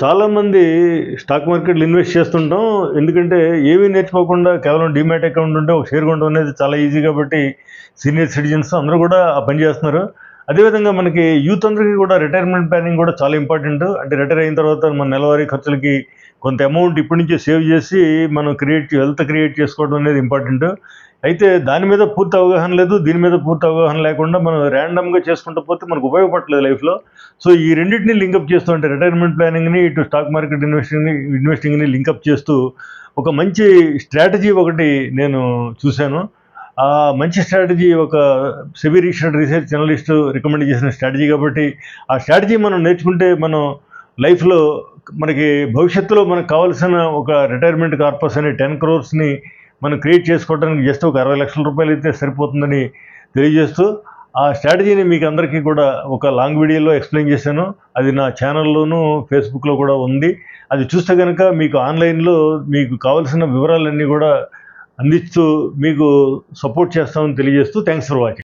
చాలామంది స్టాక్ మార్కెట్లో ఇన్వెస్ట్ చేస్తుంటాం. ఎందుకంటే ఏమీ నేర్చుకోకుండా కేవలం డీమ్యాట్ అకౌంట్ ఉంటే ఒక షేర్ కొనడం అనేది చాలా ఈజీ కాబట్టి సీనియర్ సిటిజన్స్ అందరూ కూడా ఆ పని చేస్తున్నారు. అదేవిధంగా మనకి యూత్ అందరికీ కూడా రిటైర్మెంట్ ప్లానింగ్ కూడా చాలా ఇంపార్టెంట్. అంటే రిటైర్ అయిన తర్వాత మన నెలవారీ ఖర్చులకి కొంత అమౌంట్ ఇప్పటి నుంచే సేవ్ చేసి మనం వెల్త్ క్రియేట్ చేసుకోవడం అనేది ఇంపార్టెంట్. అయితే దాని మీద పూర్తి అవగాహన లేదు, దీని మీద పూర్తి అవగాహన లేకుండా మనం ర్యాండమ్గా చేసుకుంటూ పోతే మనకు ఉపయోగపడలేదు లైఫ్లో. సో ఈ రెండింటిని లింకప్ చేస్తూ అంటే రిటైర్మెంట్ ప్లానింగ్ని ఇటు స్టాక్ మార్కెట్ ఇన్వెస్టింగ్ని లింకప్ చేస్తూ ఒక మంచి స్ట్రాటజీ ఒకటి నేను చూశాను. ఆ మంచి స్ట్రాటజీ ఒక సెబీ రీసెర్చ్ జర్నలిస్ట్ రికమెండ్ చేసిన స్ట్రాటజీ కాబట్టి ఆ స్ట్రాటజీ మనం నేర్చుకుంటే మనం లైఫ్లో మనకి భవిష్యత్తులో మనకు కావాల్సిన ఒక రిటైర్మెంట్ కార్పస్ అనే 10 crores మనం క్రియేట్ చేసుకోవడానికి జస్ట్ ఒక 60 లక్షల రూపాయలు అయితే సరిపోతుందని తెలియజేస్తూ ఆ స్ట్రాటజీని మీకు అందరికీ కూడా ఒక లాంగ్ వీడియోలో ఎక్స్ప్లెయిన్ చేశాను. అది నా ఛానల్లోనూ ఫేస్బుక్లో కూడా ఉంది. అది చూస్తే కనుక మీకు ఆన్లైన్లో మీకు కావాల్సిన వివరాలన్నీ కూడా అందిస్తూ మీకు సపోర్ట్ చేస్తామని తెలియజేస్తూ థ్యాంక్స్ ఫర్ వాచింగ్.